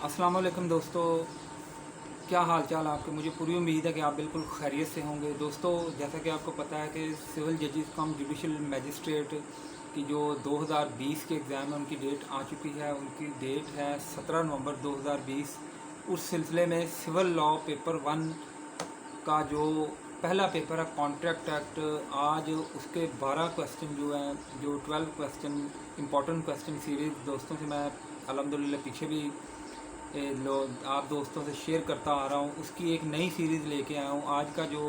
अस्सलाम वालेकुम दोस्तों, क्या हाल चाल आपके। मुझे पूरी उम्मीद है कि आप बिल्कुल खैरियत से होंगे। दोस्तों, जैसा कि आपको पता है कि सिविल जजेस कम जुडिशल मजिस्ट्रेट की जो 2020 के एग्ज़ाम है उनकी डेट आ चुकी है। उनकी डेट है 17 नवंबर 2020। उस सिलसिले में सिविल लॉ पेपर 1 का जो पहला पेपर है कॉन्ट्रैक्ट एक्ट, आज उसके 12 क्वेश्चन जो हैं, जो 12 क्वेश्चन इंपॉर्टेंट क्वेश्चन सीरीज़ दोस्तों से मैं अल्हम्दुलिल्लाह पीछे भी आप दोस्तों से शेयर करता आ रहा हूँ, उसकी एक नई सीरीज़ लेके आया हूँ। आज का जो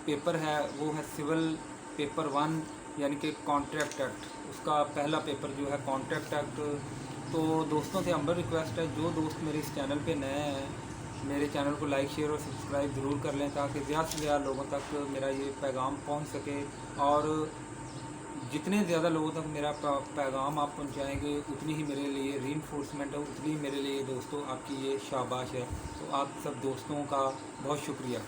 पेपर है वो है सिविल पेपर 1 यानी कि कॉन्ट्रैक्ट एक्ट। उसका पहला पेपर जो है कॉन्ट्रैक्ट एक्ट। तो दोस्तों से हम्बल रिक्वेस्ट है, जो दोस्त मेरे इस चैनल पे नए हैं, मेरे चैनल को लाइक शेयर और सब्सक्राइब ज़रूर कर लें ताकि ज़्यादा से ज़्यादा लोगों तक मेरा ये पैगाम पहुँच सके। और जितने ज़्यादा लोगों तक मेरा पैगाम आप पहुंचाएंगे उतनी ही मेरे लिए रीइंफोर्समेंट है, उतनी ही मेरे लिए दोस्तों आपकी ये शाबाश है। तो आप सब दोस्तों का बहुत शुक्रिया।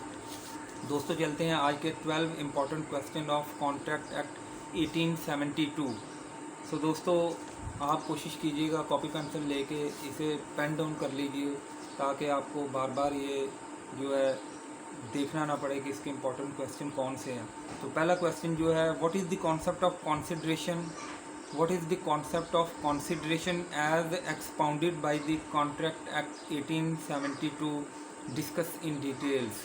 दोस्तों, चलते हैं आज के 12 important question of contract act 1872। सो दोस्तों, आप कोशिश कीजिएगा कॉपी पेंसिल लेके इसे पेन डाउन कर लीजिए ताकि आपको बार बार ये जो है देखना ना पड़े कि इसके इम्पोर्टेंट क्वेश्चन कौन से हैं। तो पहला क्वेश्चन जो है, what is the concept of consideration, what is the concept of consideration as expounded by the contract act 1872, discuss in details.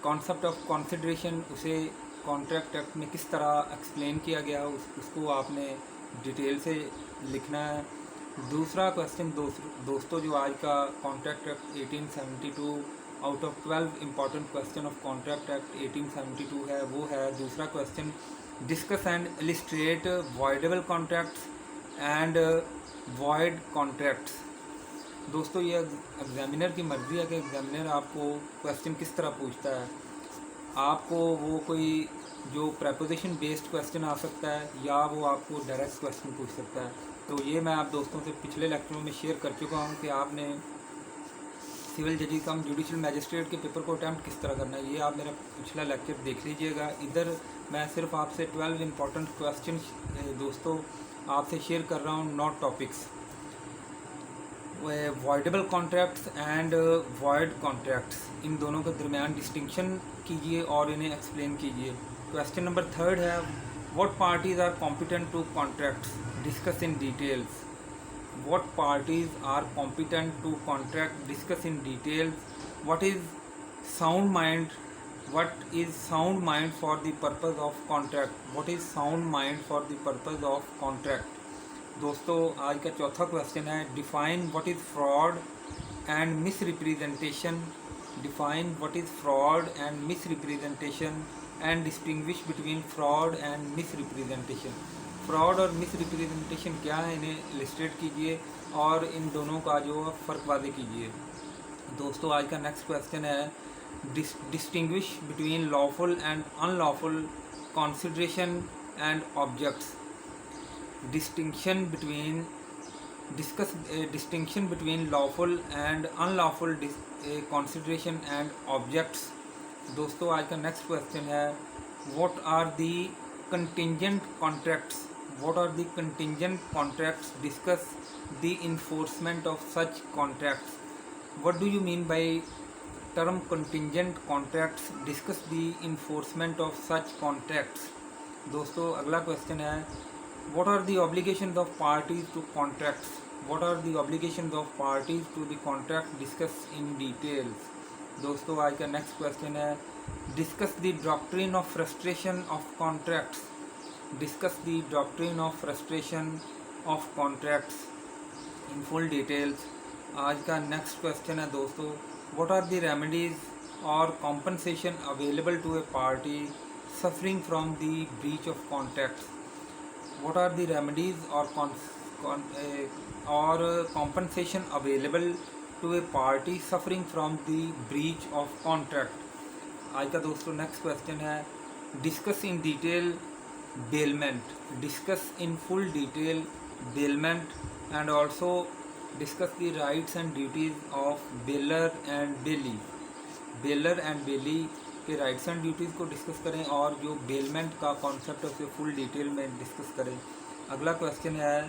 Concept of consideration उसे कॉन्ट्रैक्ट एक्ट में किस तरह एक्सप्लेन किया गया उसको आपने डिटेल से लिखना है। दूसरा क्वेश्चन दोस्तों जो आज का contract act 1872 out of 12 important question of contract act 1872 है, वो है दूसरा question, discuss and illustrate voidable contracts and void contracts. दोस्तों, ये एग्जामिनर की मर्ज़ी है कि एग्जामिनर आपको क्वेश्चन किस तरह पूछता है। आपको वो कोई जो प्रपोजिशन बेस्ड क्वेश्चन आ सकता है या वो आपको डायरेक्ट क्वेश्चन पूछ सकता है। तो ये मैं आप दोस्तों से पिछले लेक्चरों में शेयर कर चुका हूँ कि आपने सिविल जजेस कम जुडिशल मैजिस्ट्रेट के पेपर को अटैम्प्ट किस तरह करना है। ये आप मेरा पिछला लेक्चर देख लीजिएगा। इधर मैं सिर्फ आपसे 12 इम्पॉर्टेंट क्वेश्चन दोस्तों आपसे शेयर कर रहा हूँ, not topics. Voidable contracts and void contracts, इन दोनों के दरमियान डिस्टिंक्शन कीजिए और इन्हें एक्सप्लेन कीजिए। क्वेश्चन नंबर 3 है, what parties are competent to contracts, discuss in details. What parties are competent to contract, discuss in details. What is sound mind, what is sound mind for the purpose of contract, what is sound mind for the purpose of contract। दोस्तों, आज का चौथा question है, define what is fraud and miss representation. Define what is fraud and miss representation and distinguish between fraud and miss representation. Fraud और miss representation क्या है, इन्हें illustrate कीजिए और इन दोनों का जो फ़र्क वादे कीजिए। दोस्तों, आज का नेक्स्ट क्वेश्चन है, distinguish between lawful and unlawful consideration and objects. Distinction between discuss distinction between lawful and unlawful consideration and objects. दोस्तों, आज का नेक्स्ट क्वेश्चन है, what are the contingent contracts, what are the contingent contracts, discuss the enforcement of such contracts। what do you mean by term contingent contracts, discuss the enforcement of such contracts। दोस्तों, अगला question है, what are the obligations of parties to contracts, what are the obligations of parties to the contract, discuss in details। दोस्तों, आज का next question है, discuss the doctrine of frustration of contracts. Discuss the doctrine of frustration of contracts in full details. आज का next question है दोस्तों, what are the remedies और compensation available to a party suffering from the breach of contracts. What are the remedies और compensation available to a party suffering from the breach of contract. आज का दोस्तों next question है, discuss in detail bailment. Discuss in full detail bailment and also discuss the rights and duties of bailor and bailee. Bailor and bailee के rights and duties को discuss करें और जो bailment का कॉन्सेप्ट है उसे full detail में discuss करें। अगला क्वेश्चन है,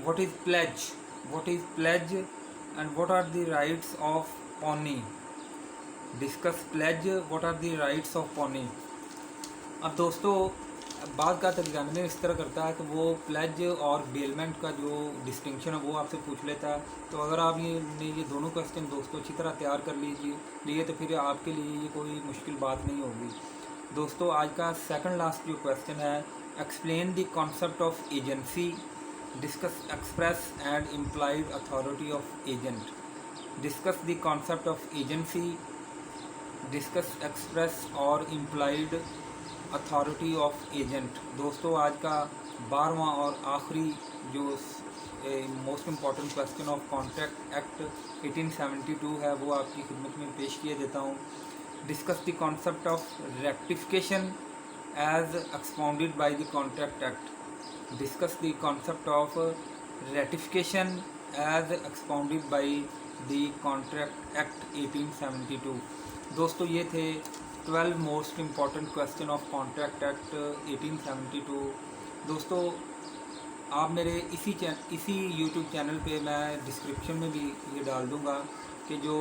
what is pledge, what is pledge and what are the rights of pawnee. Discuss pledge, what are the rights of pawnee. अब दोस्तों बात का एग्जामिनर इस तरह करता है कि वो प्लेज और बेलमेंट का जो डिस्टिंक्शन है वो आपसे पूछ लेता है। तो अगर आप ये दोनों क्वेश्चन दोस्तों अच्छी तरह तैयार कर लिए तो फिर आपके लिए ये कोई मुश्किल बात नहीं होगी। दोस्तों आज का सेकंड लास्ट जो क्वेश्चन है, explain the concept of agency, discuss express and implied authority of agent. Discuss the concept of agency, discuss express और इम्प्लाइड अथॉरिटी ऑफ एजेंट। दोस्तों आज का 12वां और आखिरी जो most important question of contract act 1872 है वो आपकी खिदमत में पेश किया देता हूँ। Discuss the concept of rectification as expounded by the contract act. Discuss the concept of ratification as expounded by the contract act 1872। दोस्तों ये थे 12 most important question of contract act 1872। दोस्तों आप मेरे इसी यूट्यूब चैनल पे मैं डिस्क्रिप्शन में भी ये डाल दूँगा कि जो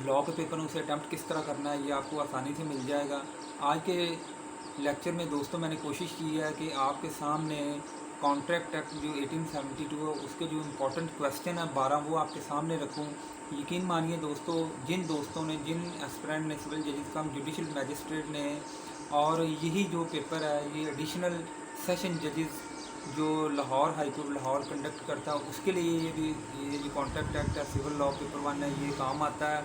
लॉ के पेपर उसे अटैम्प्ट किस तरह करना है, ये आपको आसानी से मिल जाएगा। आज के लेक्चर में दोस्तों मैंने कोशिश की है कि आपके सामने कॉन्ट्रैक्ट एक्ट जो 1872 है उसके जो इम्पोर्टेंट क्वेश्चन है 12 वो आपके सामने रखूं। यकीन मानिए दोस्तों, जिन दोस्तों ने, जिन एस्पिरेंट ने सिविल जजेस कम जुडिशल मैजिस्ट्रेट ने, और यही जो पेपर है ये एडिशनल सेशन जजेस जो Lahore high court Lahore conduct करता है उसके लिए ये जो कॉन्ट्रैक्ट एक्ट है सिविल लॉ पेपर 1 है ये काम आता है।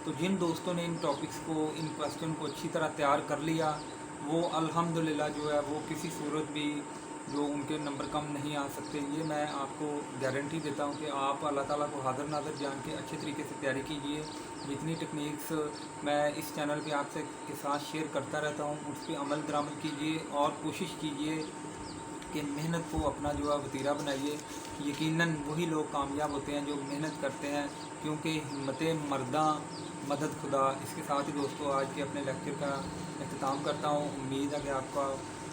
तो जिन दोस्तों ने इन टॉपिक्स को, इन क्वेश्चन को अच्छी तरह तैयार कर लिया वो अल्हम्दुलिल्लाह जो है वो किसी सूरत भी जो उनके नंबर कम नहीं आ सकते। ये मैं आपको गारंटी देता हूँ कि आप अल्लाह ताला को हाज़िर नाज़िर जान के अच्छे तरीके से तैयारी कीजिए। जितनी टेक्निक्स मैं इस चैनल पे आपसे के साथ शेयर करता रहता हूँ उस पर अमल दरामद कीजिए और कोशिश कीजिए कि मेहनत को अपना जो है वतीरा बनाइए। यकीनन वही लोग कामयाब होते हैं जो मेहनत करते हैं, क्योंकि हिम्मत मर्दा मदद खुदा। इसके साथ ही दोस्तों आज के अपने लेक्चर का अख्ताम करता हूँ। उम्मीद है कि आपका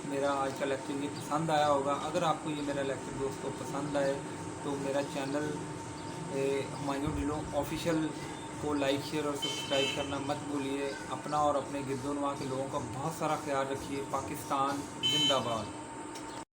मेरा आज का लेक्चर ये पसंद आया होगा। अगर आपको ये मेरा लेक्चर दोस्तों पसंद आए तो मेरा चैनल हुमायूं ढिल्लों ऑफिशियल को लाइक, शेयर और सब्सक्राइब करना मत भूलिए। अपना और अपने गिरदोनवा के लोगों का बहुत सारा ख्याल रखिए। पाकिस्तान जिंदाबाद।